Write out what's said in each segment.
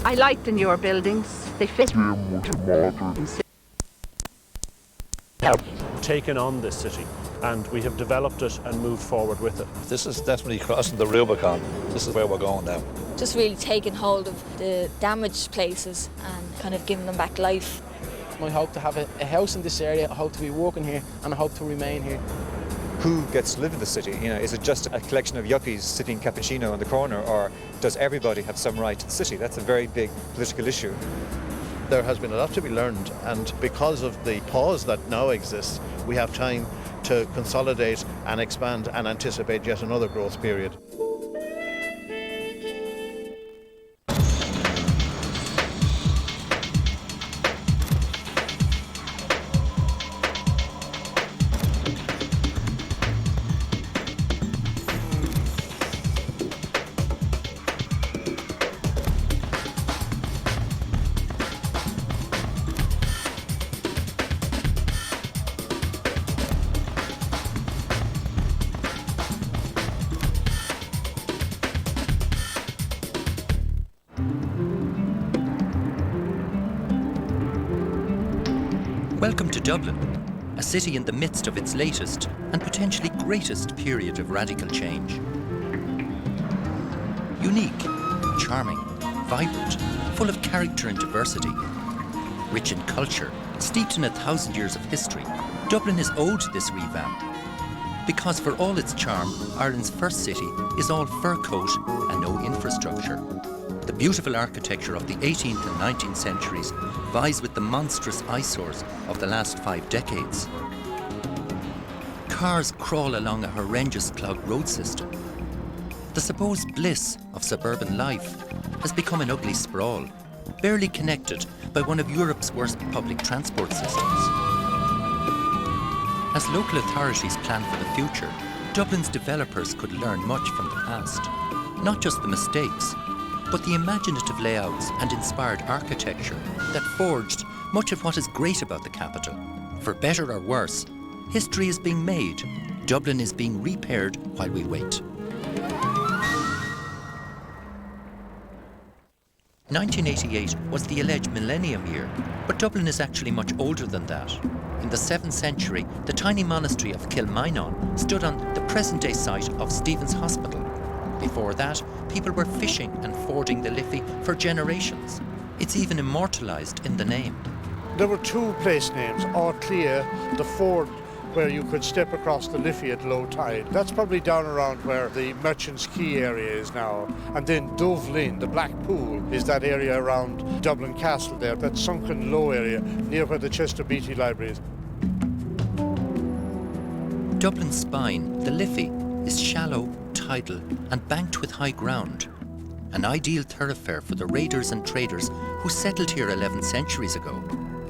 I like the newer buildings. They fit. Taken on this city, and we have developed it and moved forward with it. This is definitely crossing the Rubicon. This is where we're going now. Just really taking hold of the damaged places and kind of giving them back life. I hope to have a house in this area, I hope to be working here, and I hope to remain here. Who gets to live in the city? You know, is it just a collection of yuppies sitting cappuccino in the corner, or does everybody have some right to the city? That's a very big political issue. There has been a lot to be learned, and because of the pause that now exists, we have time to consolidate and expand and anticipate yet another growth period. Welcome to Dublin, a city in the midst of its latest and potentially greatest period of radical change. Unique, charming, vibrant, full of character and diversity. Rich in culture, steeped in 1,000 years of history, Dublin is owed this revamp. Because for all its charm, Ireland's first city is all fur coat and no infrastructure. The beautiful architecture of the 18th and 19th centuries vies with the monstrous eyesores of the last 5 decades. Cars crawl along a horrendous clogged road system. The supposed bliss of suburban life has become an ugly sprawl, barely connected by one of Europe's worst public transport systems. As local authorities plan for the future, Dublin's developers could learn much from the past. Not just the mistakes, but the imaginative layouts and inspired architecture that forged much of what is great about the capital. For better or worse, history is being made. Dublin is being repaired while we wait. 1988 was the alleged millennium year, but Dublin is actually much older than that. In the 7th century, the tiny monastery of Kilmainon stood on the present-day site of Stephen's Hospital. Before that, people were fishing and fording the Liffey for generations. It's even immortalised in the name. There were 2 place names, RTE, the ford where you could step across the Liffey at low tide. That's probably down around where the Merchants Quay area is now. And then Dublin, the Black Pool, is that area around Dublin Castle there, that sunken low area near where the Chester Beatty Library is. Dublin's spine, the Liffey, is shallow, tidal and banked with high ground. An ideal thoroughfare for the raiders and traders who settled here 11 centuries ago.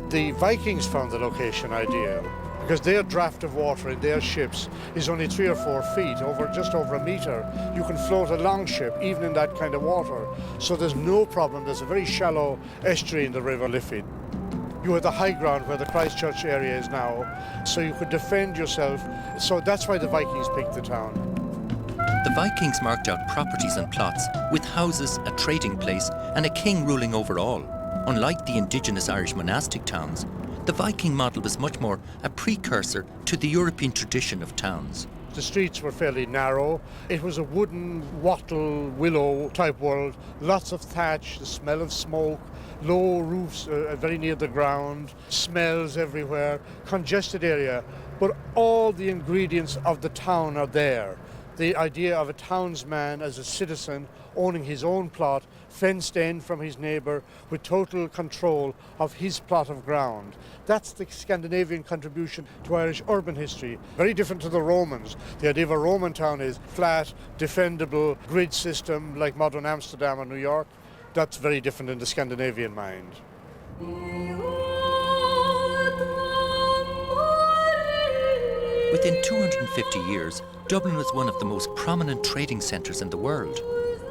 The Vikings found the location ideal because their draft of water in their ships is only 3 or 4 feet, just over a metre. You can float a long ship even in that kind of water. So there's no problem. There's a very shallow estuary in the River Liffey. You had the high ground where the Christchurch area is now, so you could defend yourself. So that's why the Vikings picked the town. The Vikings marked out properties and plots with houses, a trading place and a king ruling over all. Unlike the indigenous Irish monastic towns, the Viking model was much more a precursor to the European tradition of towns. The streets were fairly narrow. It was a wooden, wattle, willow type world. Lots of thatch, the smell of smoke, low roofs very near the ground, smells everywhere, congested area. But all the ingredients of the town are there. The idea of a townsman as a citizen owning his own plot, fenced in from his neighbour with total control of his plot of ground. That's the Scandinavian contribution to Irish urban history. Very different to the Romans. The idea of a Roman town is flat, defendable, grid system like modern Amsterdam or New York. That's very different in the Scandinavian mind. Within 250 years, Dublin was one of the most prominent trading centres in the world.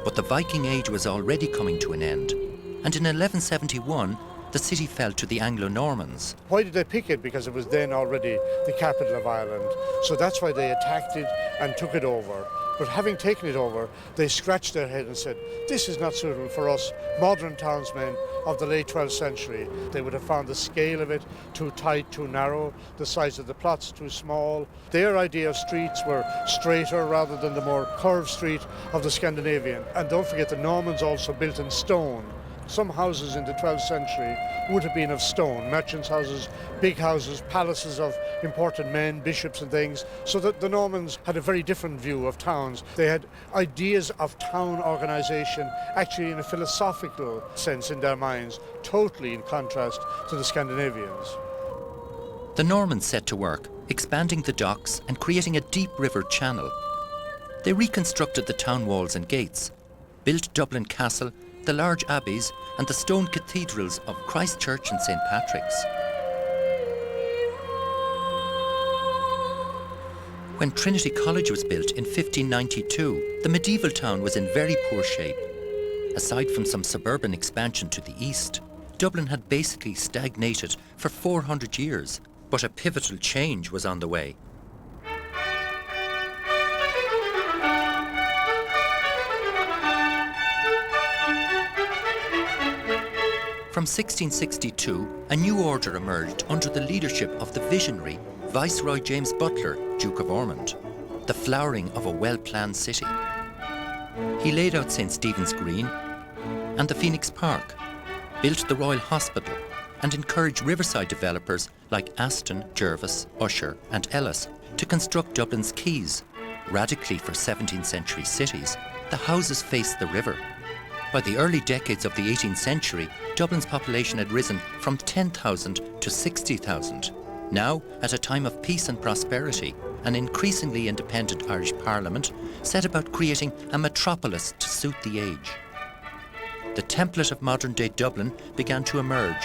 But the Viking Age was already coming to an end. And in 1171, the city fell to the Anglo-Normans. Why did they pick it? Because it was then already the capital of Ireland. So that's why they attacked it and took it over. But having taken it over, they scratched their head and said, this is not suitable for us modern townsmen of the late 12th century. They would have found the scale of it too tight, too narrow, the size of the plots too small. Their idea of streets were straighter rather than the more curved street of the Scandinavian. And don't forget, the Normans also built in stone. Some houses in the 12th century would have been of stone, merchants' houses, big houses, palaces of important men, bishops and things, so that the Normans had a very different view of towns. They had ideas of town organisation actually in a philosophical sense in their minds, totally in contrast to the Scandinavians. The Normans set to work, expanding the docks and creating a deep river channel. They reconstructed the town walls and gates, built Dublin Castle, the large abbeys and the stone cathedrals of Christ Church and St. Patrick's. When Trinity College was built in 1592, the medieval town was in very poor shape. Aside from some suburban expansion to the east, Dublin had basically stagnated for 400 years, but a pivotal change was on the way. From 1662, a new order emerged under the leadership of the visionary Viceroy James Butler, Duke of Ormond, the flowering of a well-planned city. He laid out St. Stephen's Green and the Phoenix Park, built the Royal Hospital and encouraged riverside developers like Aston, Jervis, Usher and Ellis to construct Dublin's quays. Radically for 17th century cities, the houses faced the river. By the early decades of the 18th century, Dublin's population had risen from 10,000 to 60,000. Now, at a time of peace and prosperity, an increasingly independent Irish Parliament set about creating a metropolis to suit the age. The template of modern-day Dublin began to emerge.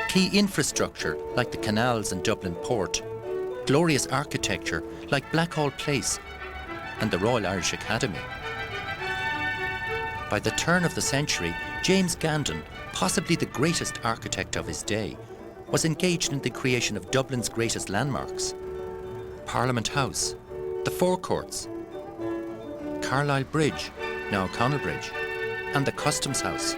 Key infrastructure like the canals and Dublin Port, glorious architecture like Blackhall Place and the Royal Irish Academy. By the turn of the century, James Gandon, possibly the greatest architect of his day, was engaged in the creation of Dublin's greatest landmarks. Parliament House, the Forecourts, Carlisle Bridge, now O'Connell Bridge, and the Customs House.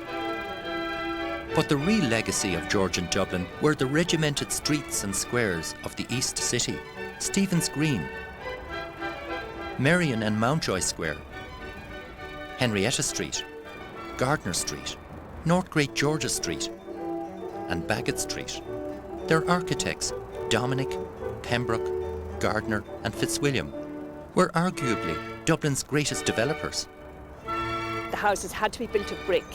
But the real legacy of Georgian Dublin were the regimented streets and squares of the East City, Stephen's Green, Marion and Mountjoy Square, Henrietta Street, Gardner Street, North Great George's Street, and Bagot Street. Their architects, Dominic, Pembroke, Gardner and Fitzwilliam, were arguably Dublin's greatest developers. The houses had to be built of brick,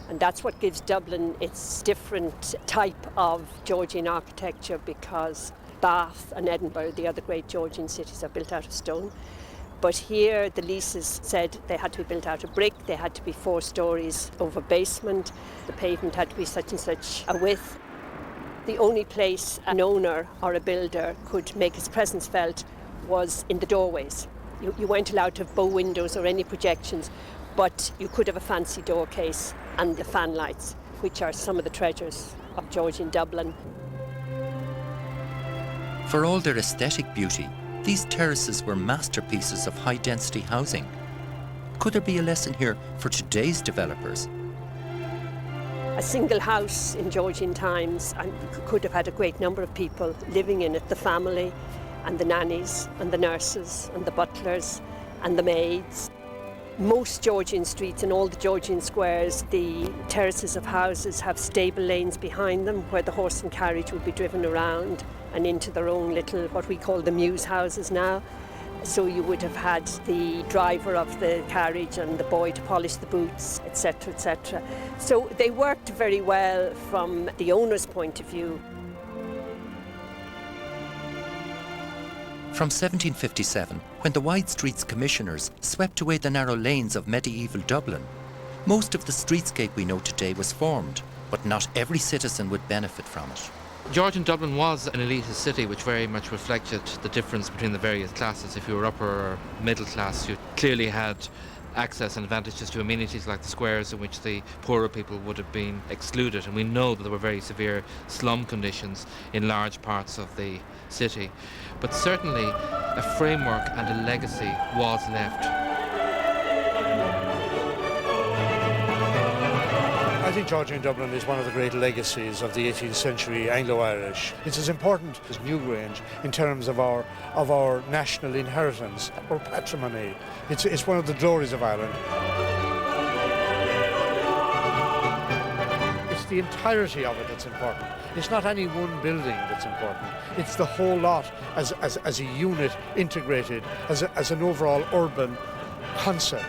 and that's what gives Dublin its different type of Georgian architecture, because Bath and Edinburgh, the other great Georgian cities, are built out of stone. But here the leases said they had to be built out of brick, they had to be 4 stories over basement, the pavement had to be such and such a width. The only place an owner or a builder could make his presence felt was in the doorways. You weren't allowed to have bow windows or any projections, but you could have a fancy door case and the fan lights, which are some of the treasures of Georgian Dublin. For all their aesthetic beauty, these terraces were masterpieces of high-density housing. Could there be a lesson here for today's developers? A single house in Georgian times could have had a great number of people living in it, the family and the nannies and the nurses and the butlers and the maids. Most Georgian streets and all the Georgian squares, the terraces of houses have stable lanes behind them where the horse and carriage would be driven around and into their own little, what we call the mews houses now. So you would have had the driver of the carriage and the boy to polish the boots, etc., etc. So they worked very well from the owner's point of view. From 1757, when the wide streets commissioners swept away the narrow lanes of medieval Dublin, most of the streetscape we know today was formed, but not every citizen would benefit from it. Georgian Dublin was an elitist city which very much reflected the difference between the various classes. If you were upper or middle class, you clearly had access and advantages to amenities like the squares in which the poorer people would have been excluded. And we know that there were very severe slum conditions in large parts of the city. But certainly a framework and a legacy was left. I think Georgian Dublin is one of the great legacies of the 18th century Anglo-Irish. It's as important as Newgrange in terms of our national inheritance or patrimony. It's one of the glories of Ireland. It's the entirety of it that's important. It's not any one building that's important. It's the whole lot as a unit integrated, as an overall urban concept.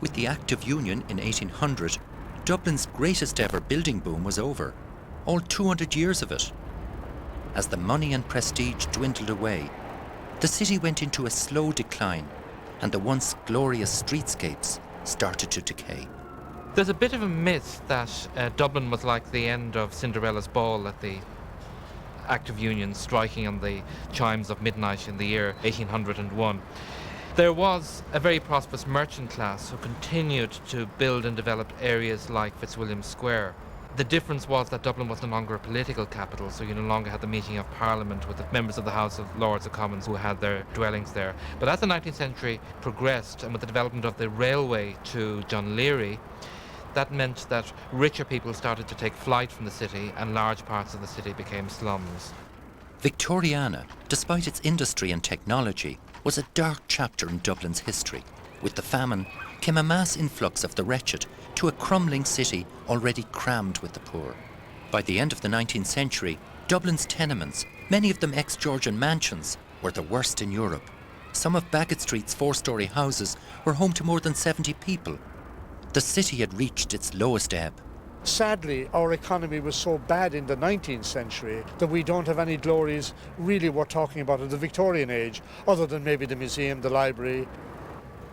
With the Act of Union in 1800, Dublin's greatest ever building boom was over, all 200 years of it. As the money and prestige dwindled away, the city went into a slow decline, and the once glorious streetscapes started to decay. There's a bit of a myth that Dublin was like the end of Cinderella's ball at the Act of Union striking on the chimes of midnight in the year 1801. There was a very prosperous merchant class who continued to build and develop areas like Fitzwilliam Square. The difference was that Dublin was no longer a political capital, so you no longer had the meeting of Parliament with the members of the House of Lords of Commons who had their dwellings there. But as the 19th century progressed, and with the development of the railway to John Leary, that meant that richer people started to take flight from the city, and large parts of the city became slums. Victoriana, despite its industry and technology, was a dark chapter in Dublin's history. With the famine came a mass influx of the wretched to a crumbling city already crammed with the poor. By the end of the 19th century, Dublin's tenements, many of them ex-Georgian mansions, were the worst in Europe. Some of Baggot Street's four-storey houses were home to more than 70 people. The city had reached its lowest ebb. Sadly, our economy was so bad in the 19th century that we don't have any glories really worth talking about in the Victorian age, other than maybe the museum, the library,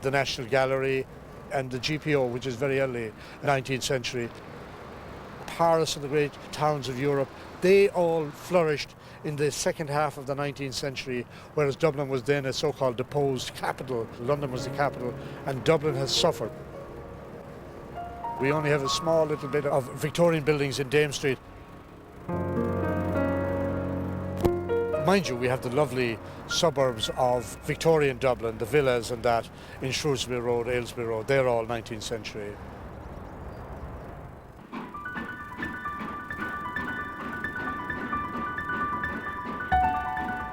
the National Gallery, and the GPO, which is very early 19th century. Paris and the great towns of Europe, they all flourished in the second half of the 19th century, whereas Dublin was then a so-called deposed capital. London was the capital, and Dublin has suffered. We only have a small little bit of Victorian buildings in Dame Street. Mind you, we have the lovely suburbs of Victorian Dublin, the villas and that in Shrewsbury Road, Aylesbury Road. They're all 19th century.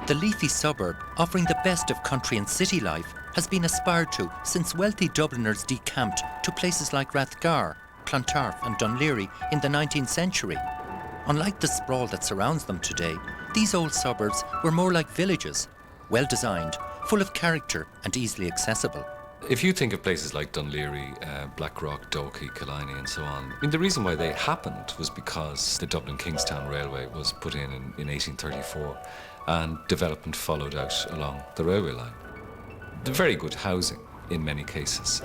The leafy suburb, offering the best of country and city life, has been aspired to since wealthy Dubliners decamped to places like Rathgar, Clontarf and Dunleary in the 19th century. Unlike the sprawl that surrounds them today, these old suburbs were more like villages, well designed, full of character and easily accessible. If you think of places like Dunleary, Blackrock, Dalkey, Killiney and so on, the reason why they happened was because the Dublin-Kingstown Railway was put in 1834 and development followed out along the railway line. Very good housing in many cases.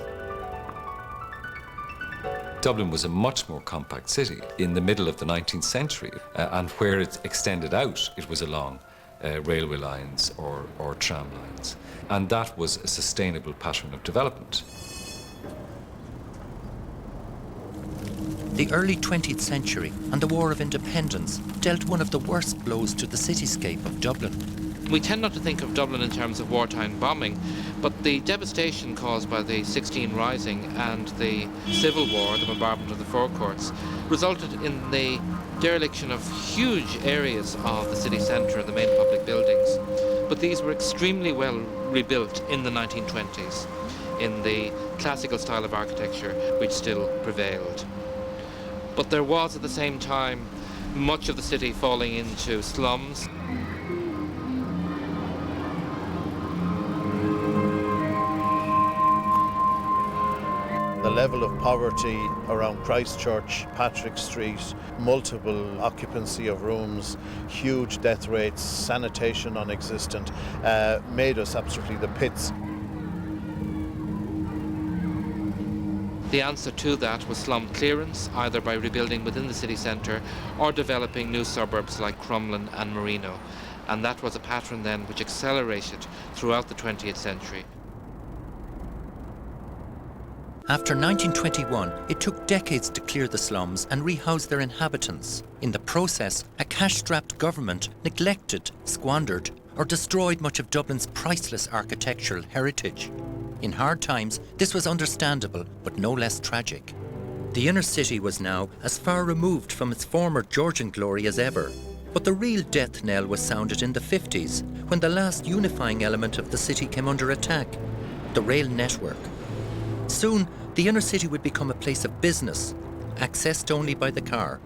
Dublin was a much more compact city in the middle of the 19th century, and where it extended out, it was along railway lines or tram lines. And that was a sustainable pattern of development. The early 20th century and the War of Independence dealt one of the worst blows to the cityscape of Dublin. We tend not to think of Dublin in terms of wartime bombing, but the devastation caused by the 16 Rising and the Civil War, the bombardment of the forecourts, resulted in the dereliction of huge areas of the city centre and the main public buildings. But these were extremely well rebuilt in the 1920s, in the classical style of architecture which still prevailed. But there was at the same time much of the city falling into slums. The level of poverty around Christchurch, Patrick Street, multiple occupancy of rooms, huge death rates, sanitation non-existent, made us absolutely the pits. The answer to that was slum clearance, either by rebuilding within the city centre or developing new suburbs like Crumlin and Marino. And that was a pattern then which accelerated throughout the 20th century. After 1921, it took decades to clear the slums and rehouse their inhabitants. In the process, a cash-strapped government neglected, squandered, or destroyed much of Dublin's priceless architectural heritage. In hard times, this was understandable, but no less tragic. The inner city was now as far removed from its former Georgian glory as ever. But the real death knell was sounded in the 50s, when the last unifying element of the city came under attack, the rail network. Soon, the inner city would become a place of business, accessed only by the car.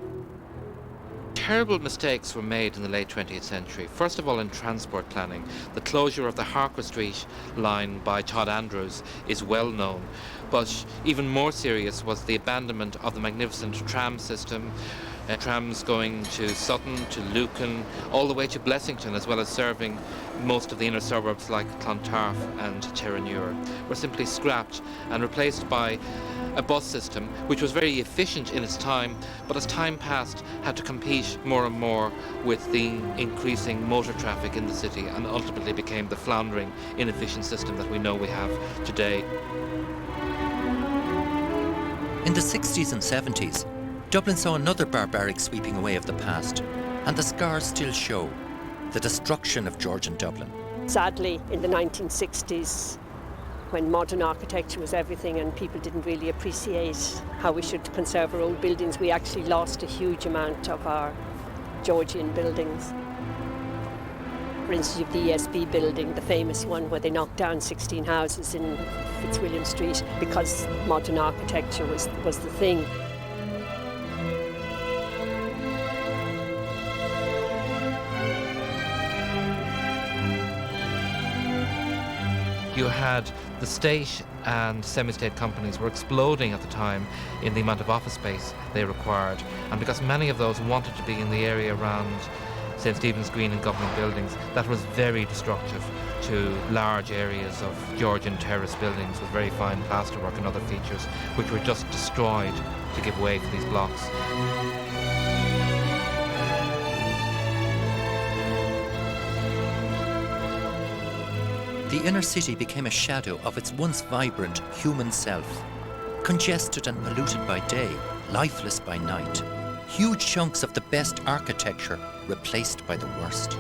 Terrible mistakes were made in the late 20th century. First of all, in transport planning. The closure of the Harker Street line by Todd Andrews is well known. But even more serious was the abandonment of the magnificent tram system. Trams going to Sutton, to Lucan, all the way to Blessington, as well as serving most of the inner suburbs like Clontarf and Terenure, were simply scrapped and replaced by a bus system which was very efficient in its time, but as time passed had to compete more and more with the increasing motor traffic in the city, and ultimately became the floundering, inefficient system that we know we have today. In the 60s and 70s, Dublin saw another barbaric sweeping away of the past, and the scars still show the destruction of Georgian Dublin. Sadly, in the 1960s, when modern architecture was everything and people didn't really appreciate how we should conserve our old buildings, we actually lost a huge amount of our Georgian buildings. For instance, you have the ESB building, the famous one where they knocked down 16 houses in Fitzwilliam Street because modern architecture was the thing. You had the state and semi-state companies were exploding at the time in the amount of office space they required, and because many of those wanted to be in the area around St Stephen's Green and government buildings, that was very destructive to large areas of Georgian terrace buildings with very fine plasterwork and other features, which were just destroyed to give way for these blocks. The inner city became a shadow of its once vibrant human self. Congested and polluted by day, lifeless by night. Huge chunks of the best architecture replaced by the worst.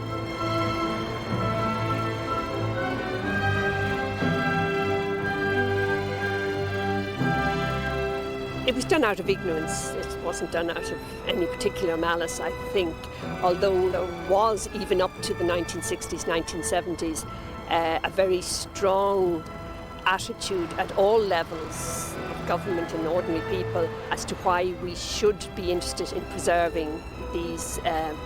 It was done out of ignorance. It wasn't done out of any particular malice, I think. Although there was, even up to the 1960s, 1970s, a very strong attitude at all levels of government and ordinary people as to why we should be interested in preserving these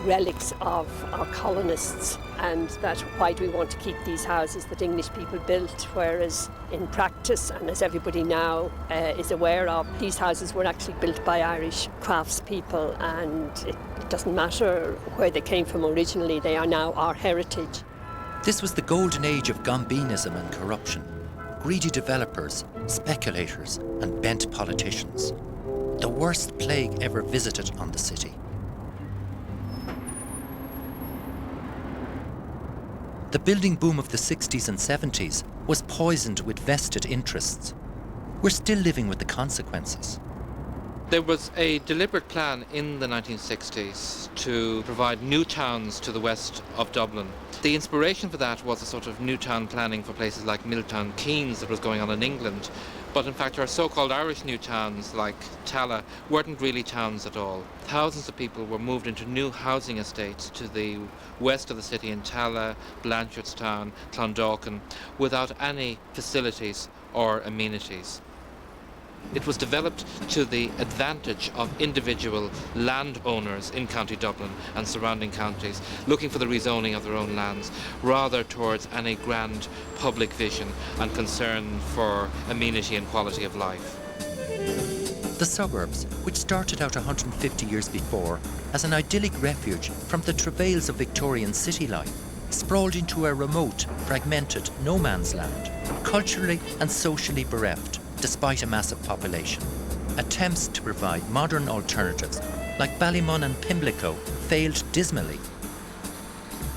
relics of our colonists, and that why do we want to keep these houses that English people built, whereas in practice, and as everybody now is aware of, these houses were actually built by Irish craftspeople, and it doesn't matter where they came from originally, they are now our heritage. This was the golden age of Gombinism and corruption. Greedy developers, speculators, and bent politicians. The worst plague ever visited on the city. The building boom of the 60s and 70s was poisoned with vested interests. We're still living with the consequences. There was a deliberate plan in the 1960s to provide new towns to the west of Dublin. The inspiration for that was a sort of new town planning for places like Milltown Keynes that was going on in England. But in fact, our so-called Irish new towns like Tallaght weren't really towns at all. Thousands of people were moved into new housing estates to the west of the city in Tallaght, Blanchardstown, Clondalkin, without any facilities or amenities. It was developed to the advantage of individual landowners in County Dublin and surrounding counties, looking for the rezoning of their own lands, rather towards any grand public vision and concern for amenity and quality of life. The suburbs, which started out 150 years before as an idyllic refuge from the travails of Victorian city life, sprawled into a remote, fragmented no man's land, culturally and socially bereft, despite a massive population. Attempts to provide modern alternatives, like Ballymun and Pimlico, failed dismally.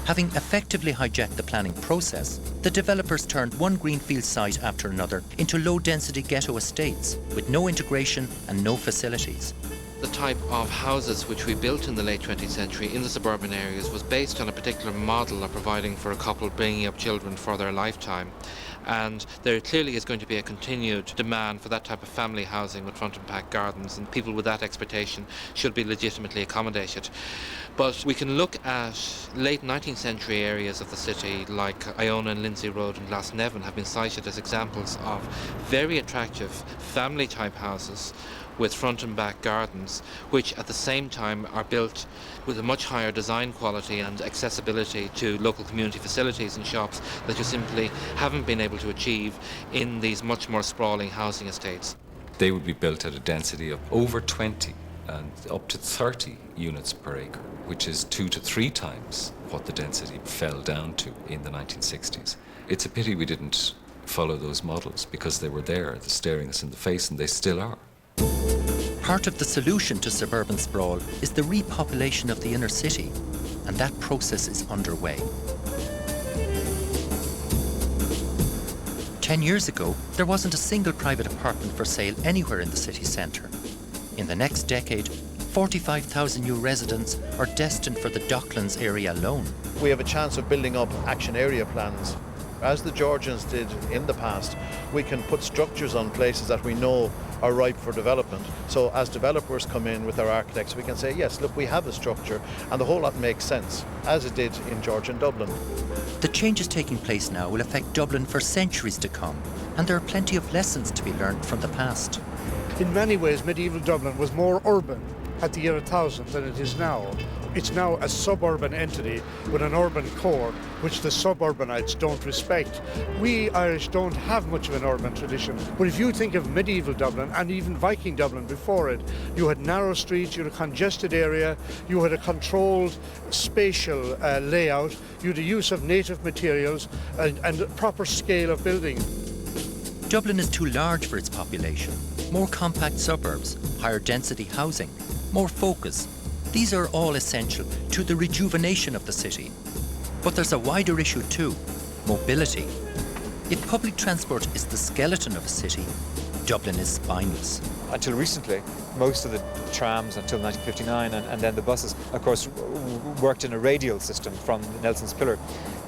Having effectively hijacked the planning process, the developers turned one greenfield site after another into low-density ghetto estates with no integration and no facilities. The type of houses which we built in the late 20th century in the suburban areas was based on a particular model of providing for a couple bringing up children for their lifetime. And there clearly is going to be a continued demand for that type of family housing with front and back gardens, and people with that expectation should be legitimately accommodated. But we can look at late 19th century areas of the city like Iona and Lindsay Road and Glasnevin have been cited as examples of very attractive family type houses with front and back gardens, which at the same time are built with a much higher design quality and accessibility to local community facilities and shops that you simply haven't been able to achieve in these much more sprawling housing estates. They would be built at a density of over 20 and up to 30 units per acre, which is 2 to 3 times what the density fell down to in the 1960s. It's a pity we didn't follow those models, because they were there, staring us in the face, and they still are. Part of the solution to suburban sprawl is the repopulation of the inner city, and that process is underway. 10 years ago, there wasn't a single private apartment for sale anywhere in the city centre. In the next decade, 45,000 new residents are destined for the Docklands area alone. We have a chance of building up action area plans. As the Georgians did in the past, we can put structures on places that we know are ripe for development. So as developers come in with our architects, we can say, yes, look, we have a structure, and the whole lot makes sense, as it did in Georgian Dublin. The changes taking place now will affect Dublin for centuries to come, and there are plenty of lessons to be learned from the past. In many ways, medieval Dublin was more urban at the year 1000 than it is now. It's now a suburban entity with an urban core, which the suburbanites don't respect. We Irish don't have much of an urban tradition. But if you think of medieval Dublin and even Viking Dublin before it, you had narrow streets, you had a congested area, you had a controlled spatial layout, you had a use of native materials and a proper scale of building. Dublin is too large for its population. More compact suburbs, higher density housing, more focus. These are all essential to the rejuvenation of the city. But there's a wider issue too, mobility. If public transport is the skeleton of a city, Dublin is spineless. Until recently, most of the trams until 1959 and then the buses, of course, worked in a radial system from Nelson's Pillar.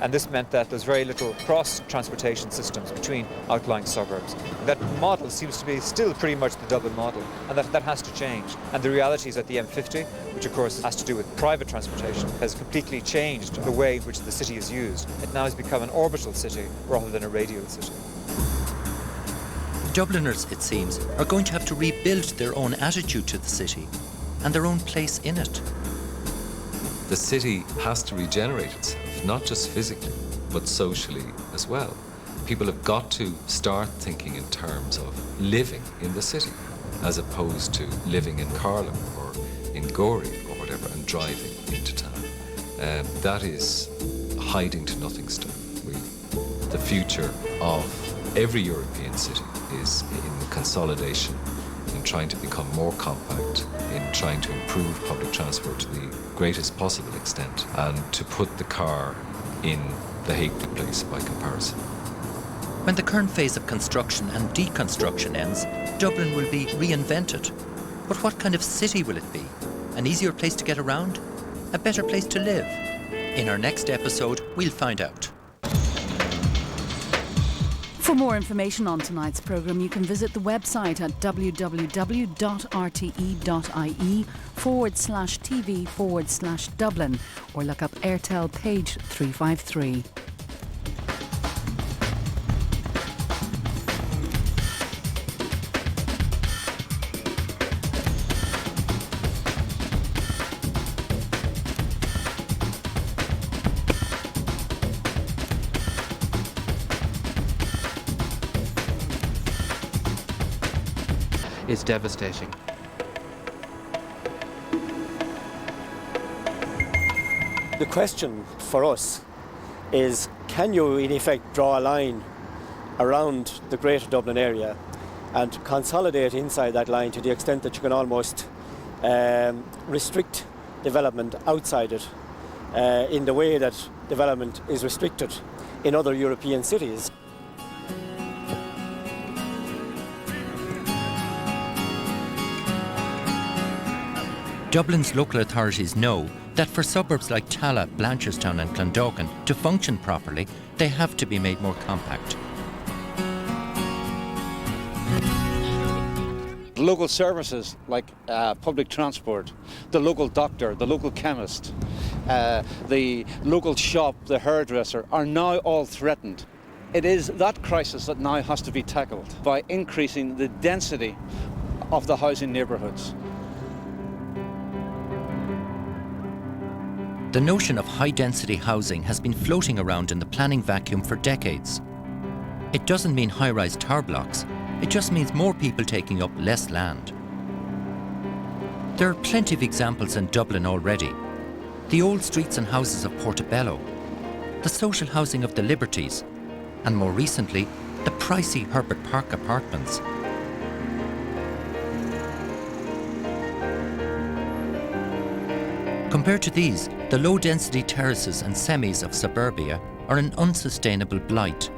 And this meant that there's very little cross-transportation systems between outlying suburbs. That model seems to be still pretty much the Dublin model, and that has to change. And the reality is that the M50, which of course has to do with private transportation, has completely changed the way in which the city is used. It now has become an orbital city rather than a radial city. Dubliners, it seems, are going to have to rebuild their own attitude to the city and their own place in it. The city has to regenerate itself, not just physically, but socially as well. People have got to start thinking in terms of living in the city, as opposed to living in Carlin or in Gorey or whatever and driving into town. That is hiding to nothing stuff. The future of every European city is in consolidation, in trying to become more compact, in trying to improve public transport to the greatest possible extent, and to put the car in the happy place by comparison. When the current phase of construction and deconstruction ends, Dublin will be reinvented. But what kind of city will it be? An easier place to get around? A better place to live? In our next episode, we'll find out. For more information on tonight's programme, you can visit the website at www.rte.ie/TV/Dublin or look up Airtel page 353. Is devastating. The question for us is, can you in effect draw a line around the Greater Dublin area and consolidate inside that line to the extent that you can almost restrict development outside it in the way that development is restricted in other European cities. Dublin's local authorities know that for suburbs like Tallaght, Blanchardstown and Clondalkin to function properly, they have to be made more compact. Local services like public transport, the local doctor, the local chemist, the local shop, the hairdresser are now all threatened. It is that crisis that now has to be tackled by increasing the density of the housing neighbourhoods. The notion of high-density housing has been floating around in the planning vacuum for decades. It doesn't mean high-rise tower blocks, it just means more people taking up less land. There are plenty of examples in Dublin already. The old streets and houses of Portobello, the social housing of the Liberties, and more recently, the pricey Herbert Park apartments. Compared to these, the low-density terraces and semis of suburbia are an unsustainable blight.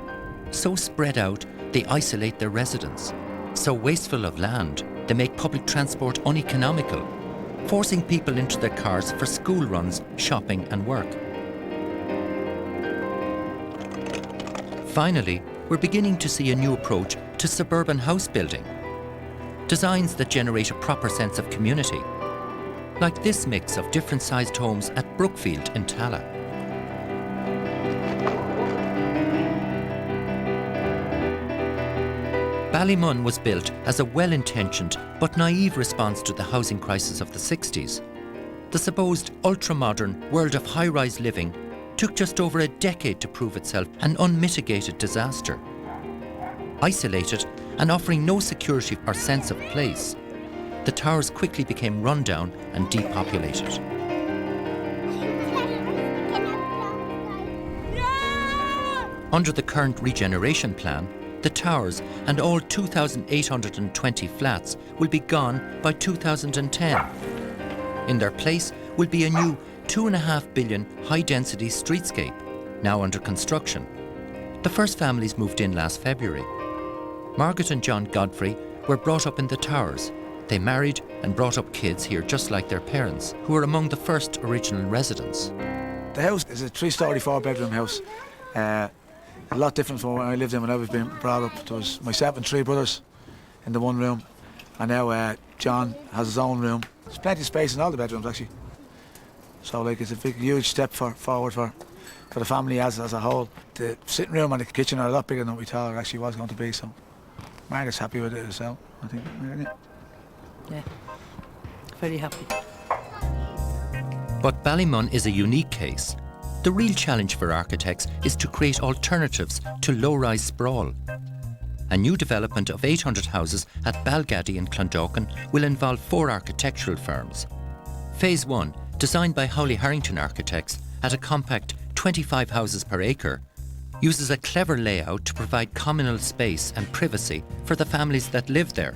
So spread out, they isolate their residents. So wasteful of land, they make public transport uneconomical, forcing people into their cars for school runs, shopping and work. Finally, we're beginning to see a new approach to suburban house building. Designs that generate a proper sense of community, like this mix of different-sized homes at Brookfield in Tallaght. Ballymun was built as a well-intentioned but naive response to the housing crisis of the 60s. The supposed ultra-modern world of high-rise living took just over a decade to prove itself an unmitigated disaster. Isolated and offering no security or sense of place, the towers quickly became rundown and depopulated. Under the current regeneration plan, the towers and all 2,820 flats will be gone by 2010. In their place will be a new $2.5 billion high-density streetscape, now under construction. The first families moved in last February. Margaret and John Godfrey were brought up in the towers. They married and brought up kids here just like their parents, who were among the first original residents. The house is a 3-storey, 4-bedroom house. A lot different from when I lived in when I was being brought up. There was myself and 3 brothers in the one room, and now John has his own room. There's plenty of space in all the bedrooms actually. So like it's a big, huge step forward for the family as a whole. The sitting room and the kitchen are a lot bigger than we thought it actually was going to be. So Margaret's happy with it herself, I think. Yeah, very happy. But Ballymun is a unique case. The real challenge for architects is to create alternatives to low-rise sprawl. A new development of 800 houses at Balgaddy in Clondalkin will involve 4 architectural firms. Phase 1, designed by Howley Harrington Architects at a compact 25 houses per acre, uses a clever layout to provide communal space and privacy for the families that live there.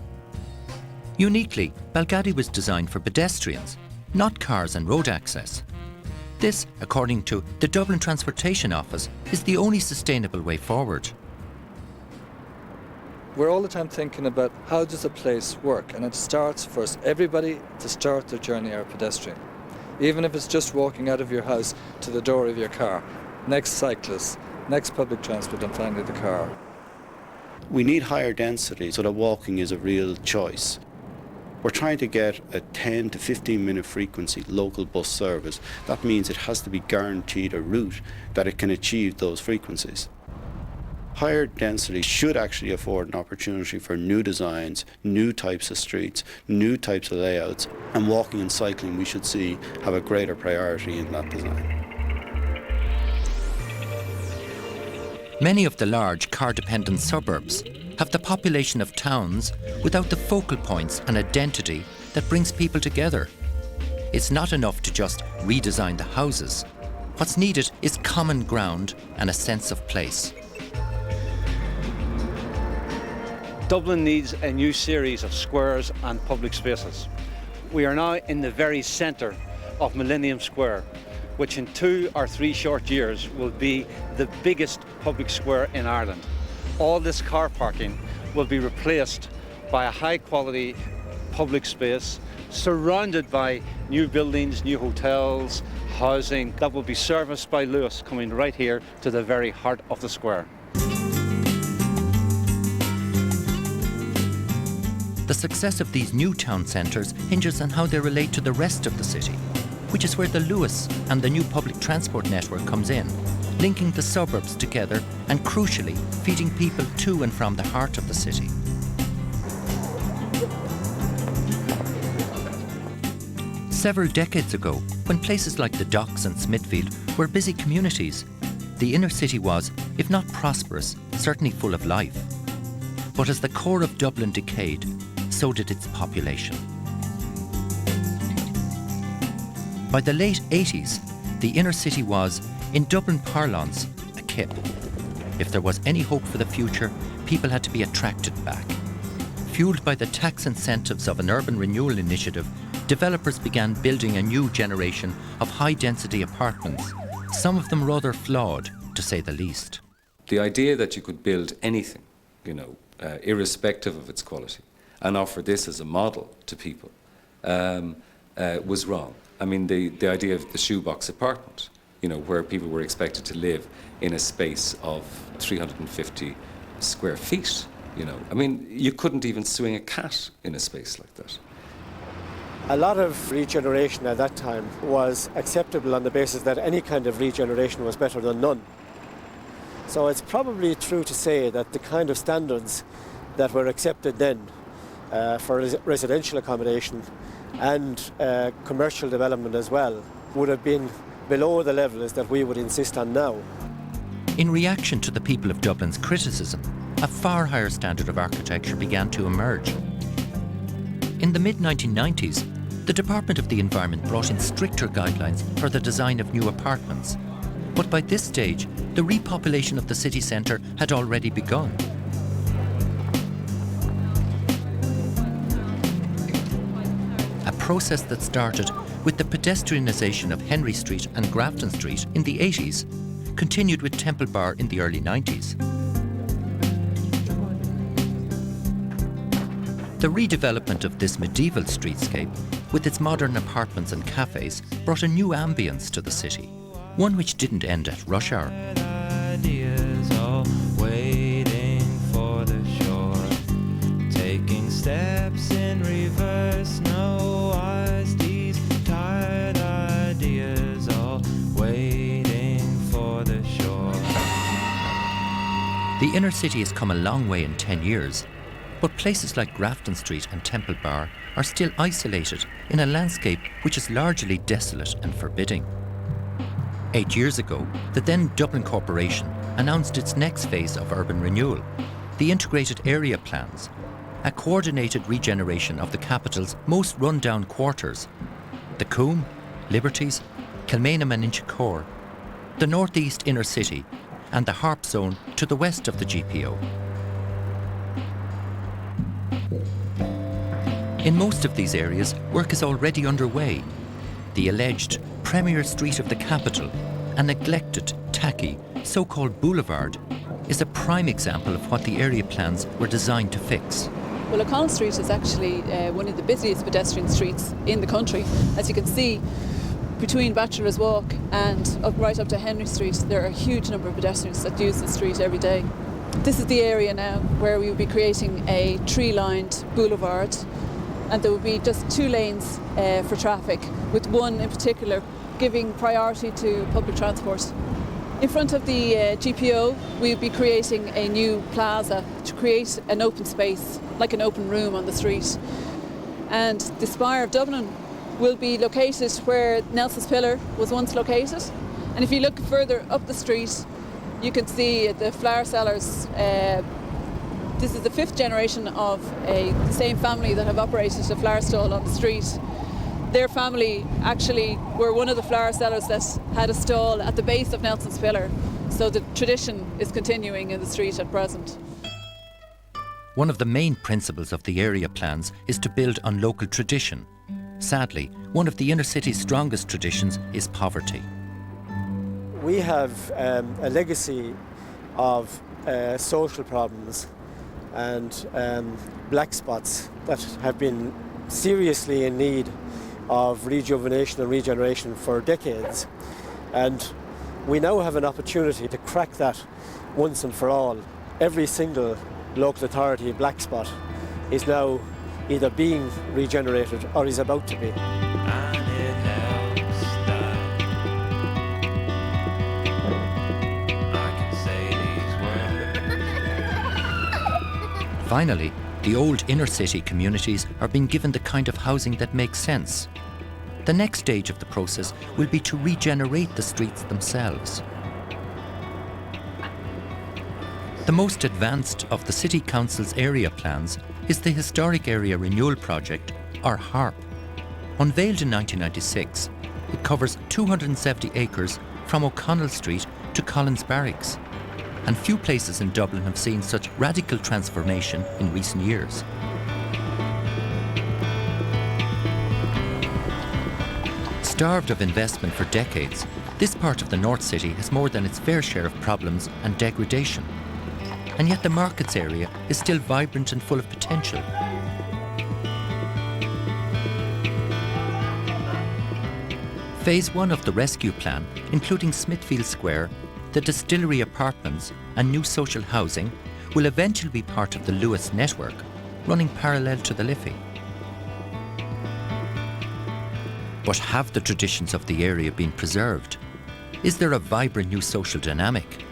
Uniquely, Balgaddy was designed for pedestrians, not cars and road access. This, according to the Dublin Transportation Office, is the only sustainable way forward. We're all the time thinking about how does a place work, and it starts first. Everybody to start their journey are pedestrian. Even if it's just walking out of your house to the door of your car. Next cyclists, next public transport, and finally the car. We need higher density so that walking is a real choice. We're trying to get a 10 to 15 minute frequency local bus service. That means it has to be guaranteed a route that it can achieve those frequencies. Higher density should actually afford an opportunity for new designs, new types of streets, new types of layouts, and walking and cycling we should see have a greater priority in that design. Many of the large car-dependent suburbs have the population of towns without the focal points and identity that brings people together. It's not enough to just redesign the houses. What's needed is common ground and a sense of place. Dublin needs a new series of squares and public spaces. We are now in the very centre of Millennium Square, which in 2 or 3 short years will be the biggest public square in Ireland. All this car parking will be replaced by a high quality public space surrounded by new buildings, new hotels, housing that will be serviced by Lewis, coming right here to the very heart of the square. The success of these new town centres hinges on how they relate to the rest of the city, which is where the Lewis and the new public transport network comes in, linking the suburbs together and, crucially, feeding people to and from the heart of the city. Several decades ago, when places like the Docks and Smithfield were busy communities, the inner city was, if not prosperous, certainly full of life. But as the core of Dublin decayed, so did its population. By the late 80s, the inner city was, in Dublin parlance, a kip. If there was any hope for the future, people had to be attracted back. Fueled by the tax incentives of an urban renewal initiative, developers began building a new generation of high-density apartments, some of them rather flawed, to say the least. The idea that you could build anything, irrespective of its quality, and offer this as a model to people was wrong. I mean, the idea of the shoebox apartment, where people were expected to live in a space of 350 square feet, I mean, you couldn't even swing a cat in a space like that. A lot of regeneration at that time was acceptable on the basis that any kind of regeneration was better than none. So it's probably true to say that the kind of standards that were accepted then for residential accommodation and commercial development as well would have been below the levels that we would insist on now. In reaction to the people of Dublin's criticism, a far higher standard of architecture began to emerge. In the mid-1990s, the Department of the Environment brought in stricter guidelines for the design of new apartments. But by this stage, the repopulation of the city centre had already begun. A process that started with the pedestrianisation of Henry Street and Grafton Street in the 80s, continued with Temple Bar in the early 90s. The redevelopment of this medieval streetscape, with its modern apartments and cafes, brought a new ambience to the city, one which didn't end at rush hour. Ideas all waiting for the shore, taking steps in reverse, no eyes, these tired ideas all waiting for the shore. The inner city has come a long way in 10 years, but places like Grafton Street and Temple Bar are still isolated in a landscape which is largely desolate and forbidding. 8 years ago, the then Dublin Corporation announced its next phase of urban renewal, the Integrated Area Plans, a coordinated regeneration of the capital's most run-down quarters, the Coombe, Liberties, Kilmainham and Inchicore, the northeast inner city, and the Harp Zone to the west of the GPO. In most of these areas, work is already underway. The alleged premier street of the capital, a neglected, tacky, so-called boulevard, is a prime example of what the area plans were designed to fix. Well, O'Connell Street is actually one of the busiest pedestrian streets in the country. As you can see, between Bachelor's Walk and right up to Henry Street, there are a huge number of pedestrians that use the street every day. This is the area now where we will be creating a tree-lined boulevard, and there will be just 2 lanes for traffic, with one in particular giving priority to public transport. In front of the GPO, we'll be creating a new plaza to create an open space, like an open room on the street. And the Spire of Dublin will be located where Nelson's Pillar was once located. And if you look further up the street, you can see the flower sellers. This is the 5th generation of the same family that have operated a flower stall on the street. Their family actually were one of the flower sellers that had a stall at the base of Nelson's Pillar. So the tradition is continuing in the street at present. One of the main principles of the area plans is to build on local tradition. Sadly, one of the inner city's strongest traditions is poverty. We have a legacy of social problems and black spots that have been seriously in need of rejuvenation and regeneration for decades. And we now have an opportunity to crack that once and for all. Every single local authority black spot is now either being regenerated or is about to be. Finally, the old inner city communities are being given the kind of housing that makes sense. The next stage of the process will be to regenerate the streets themselves. The most advanced of the City Council's area plans is the Historic Area Renewal Project, or HARP. Unveiled in 1996, it covers 270 acres from O'Connell Street to Collins Barracks. And few places in Dublin have seen such radical transformation in recent years. Starved of investment for decades, this part of the North City has more than its fair share of problems and degradation. And yet the markets area is still vibrant and full of potential. Phase 1 of the rescue plan, including Smithfield Square, the Distillery Apartments and new social housing, will eventually be part of the Lewis network, running parallel to the Liffey. But have the traditions of the area been preserved? Is there a vibrant new social dynamic?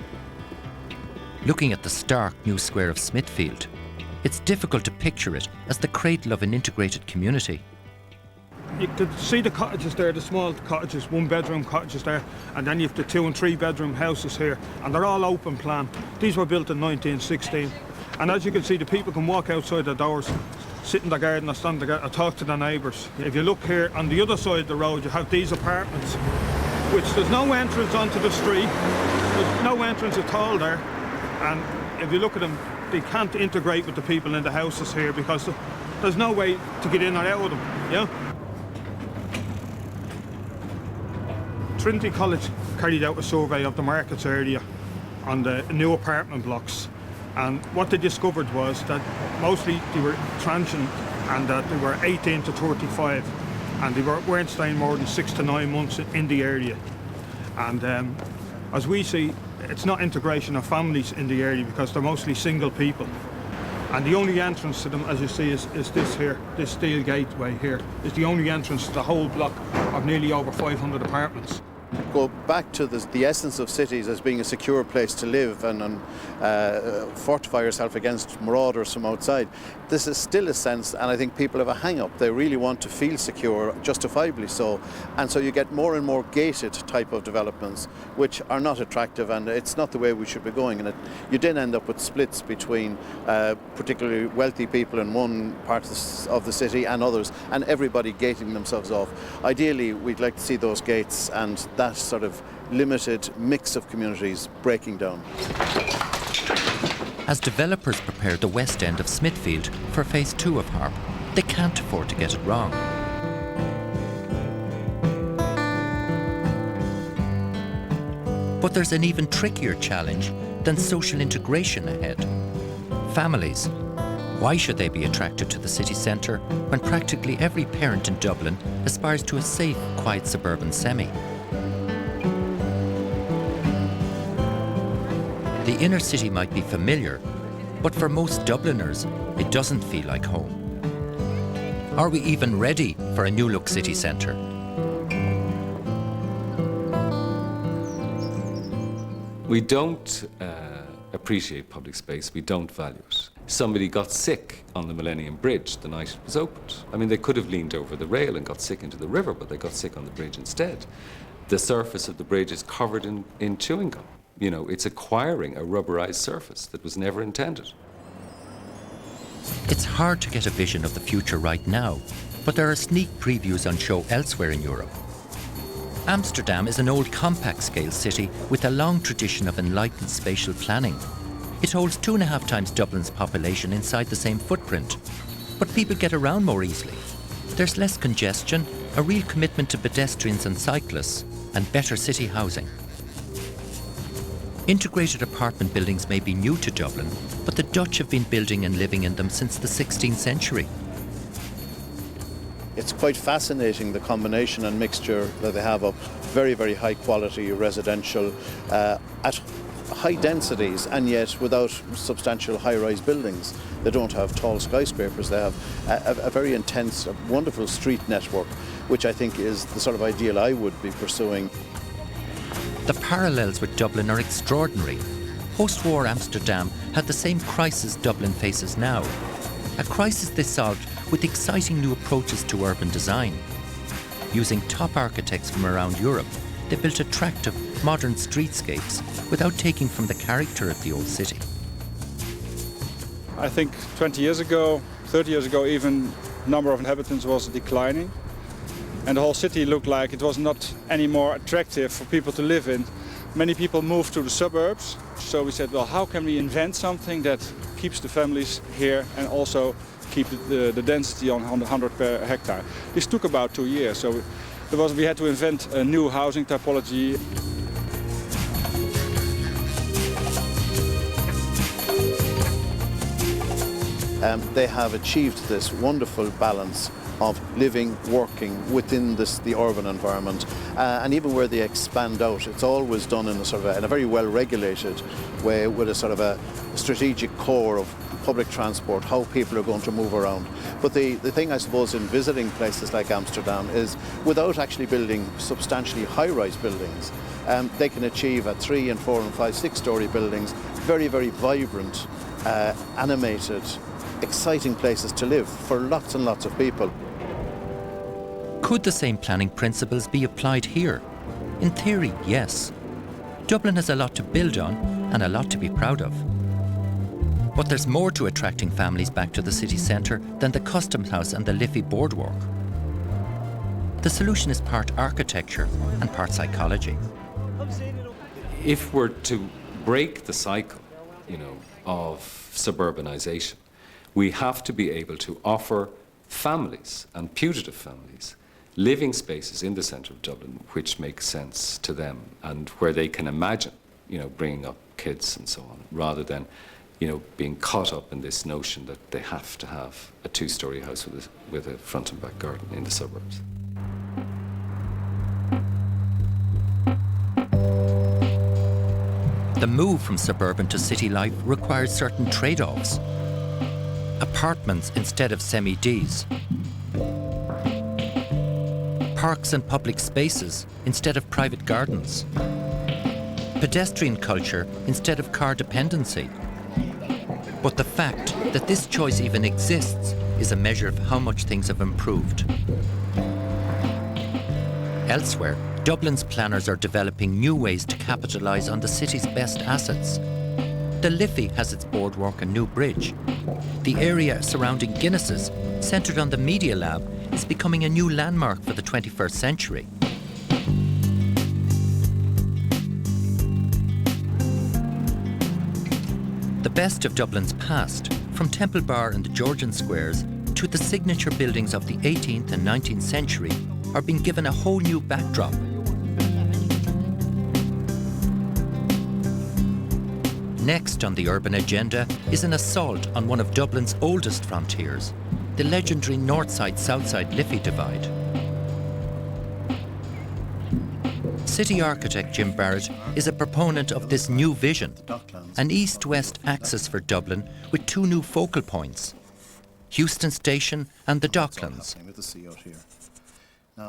Looking at the stark new square of Smithfield, it's difficult to picture it as the cradle of an integrated community. You could see the cottages there, the small cottages, 1-bedroom cottages there, and then you have the 2- and 3-bedroom houses here, and they're all open plan. These were built in 1916, and as you can see, the people can walk outside the doors, sit in the garden or stand in the garden or talk to their neighbours. If you look here on the other side of the road, you have these apartments, which there's no entrance onto the street, there's no entrance at all there, and if you look at them, they can't integrate with the people in the houses here because there's no way to get in or out of them, yeah? Trinity College carried out a survey of the markets area on the new apartment blocks, and what they discovered was that mostly they were transient and that they were 18 to 35 and they weren't staying more than 6 to 9 months in the area. And as we see, it's not integration of families in the area because they're mostly single people. And the only entrance to them, as you see, is this here, this steel gateway here, is the only entrance to the whole block of nearly over 500 apartments. Go back to the essence of cities as being a secure place to live and fortify yourself against marauders from outside. This is still a sense, and I think people have a hang-up. They really want to feel secure, justifiably so, and so you get more and more gated type of developments which are not attractive, and it's not the way we should be going. And you then end up with splits between particularly wealthy people in one part of the city and others, and everybody gating themselves off. Ideally, we'd like to see those gates and that sort of limited mix of communities breaking down. As developers prepare the west end of Smithfield for phase 2 of HARP, they can't afford to get it wrong. But there's an even trickier challenge than social integration ahead. Families. Why should they be attracted to the city centre when practically every parent in Dublin aspires to a safe, quiet suburban semi? The inner city might be familiar, but for most Dubliners, it doesn't feel like home. Are we even ready for a new-look city centre? We don't appreciate public space, we don't value it. Somebody got sick on the Millennium Bridge the night it was opened. I mean, they could have leaned over the rail and got sick into the river, but they got sick on the bridge instead. The surface of the bridge is covered in chewing gum. You know, it's acquiring a rubberized surface that was never intended. It's hard to get a vision of the future right now, but there are sneak previews on show elsewhere in Europe. Amsterdam is an old compact-scale city with a long tradition of enlightened spatial planning. It holds 2.5 times Dublin's population inside the same footprint. But people get around more easily. There's less congestion, a real commitment to pedestrians and cyclists, and better city housing. Integrated apartment buildings may be new to Dublin, but the Dutch have been building and living in them since the 16th century. It's quite fascinating, the combination and mixture that they have of very, very high quality residential at high densities, and yet without substantial high-rise buildings. They don't have tall skyscrapers. They have a very intense, wonderful street network, which I think is the sort of ideal I would be pursuing. The parallels with Dublin are extraordinary. Post-war Amsterdam had the same crisis Dublin faces now. A crisis they solved with exciting new approaches to urban design. Using top architects from around Europe, they built attractive, modern streetscapes without taking from the character of the old city. I think 20 years ago, 30 years ago even, the number of inhabitants was declining. And the whole city looked like it was not any more attractive for people to live in. Many people moved to the suburbs. So we said, well, how can we invent something that keeps the families here and also keep the density on 100 per hectare? This took about 2 years. So we had to invent a new housing typology. They have achieved this wonderful balance of living, working within the urban environment, and even where they expand out, it's always done in a very well-regulated way, with a sort of a strategic core of public transport, how people are going to move around. But the thing, I suppose, in visiting places like Amsterdam is, without actually building substantially high-rise buildings, they can achieve at 3 and 4 and 5, 6-story buildings, very, very vibrant, animated, exciting places to live for lots and lots of people. Could the same planning principles be applied here? In theory, yes. Dublin has a lot to build on and a lot to be proud of. But there's more to attracting families back to the city centre than the Customs House and the Liffey Boardwalk. The solution is part architecture and part psychology. If we're to break the cycle, of suburbanisation, we have to be able to offer families and putative families living spaces in the centre of Dublin which make sense to them and where they can imagine, bringing up kids and so on, rather than, being caught up in this notion that they have to have a 2-story house with a front and back garden in the suburbs. The move from suburban to city life requires certain trade-offs. Apartments instead of semi-Ds. Parks and public spaces instead of private gardens. Pedestrian culture instead of car dependency. But the fact that this choice even exists is a measure of how much things have improved. Elsewhere, Dublin's planners are developing new ways to capitalise on the city's best assets. The Liffey has its boardwalk and new bridge. The area surrounding Guinness's, centred on the Media Lab, is becoming a new landmark for the 21st century. The best of Dublin's past, from Temple Bar and the Georgian Squares to the signature buildings of the 18th and 19th century, are being given a whole new backdrop. Next on the urban agenda is an assault on one of Dublin's oldest frontiers, the legendary Northside-Southside Liffey divide. City architect Jim Barrett is a proponent of this new vision, an east-west axis for Dublin with 2 new focal points, Euston Station and the Docklands,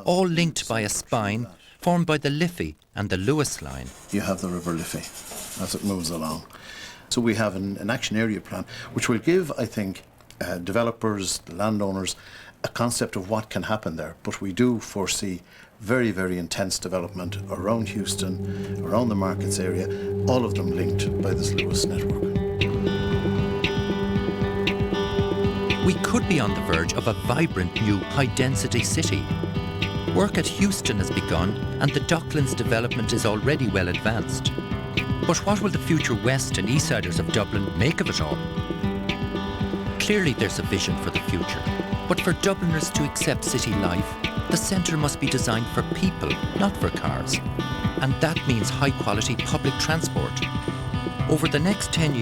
all linked by a spine formed by the Liffey and the Lewis line. You have the River Liffey as it moves along. So we have an action area plan which will give, I think, developers, landowners, a concept of what can happen there. But we do foresee very, very intense development around Euston, around the markets area, all of them linked by this Lewis network. We could be on the verge of a vibrant new high-density city. Work at Euston has begun and the Docklands development is already well advanced. But what will the future West and East Siders of Dublin make of it all? Clearly there's a vision for the future, but for Dubliners to accept city life, the centre must be designed for people, not for cars. And that means high-quality public transport. Over the next 10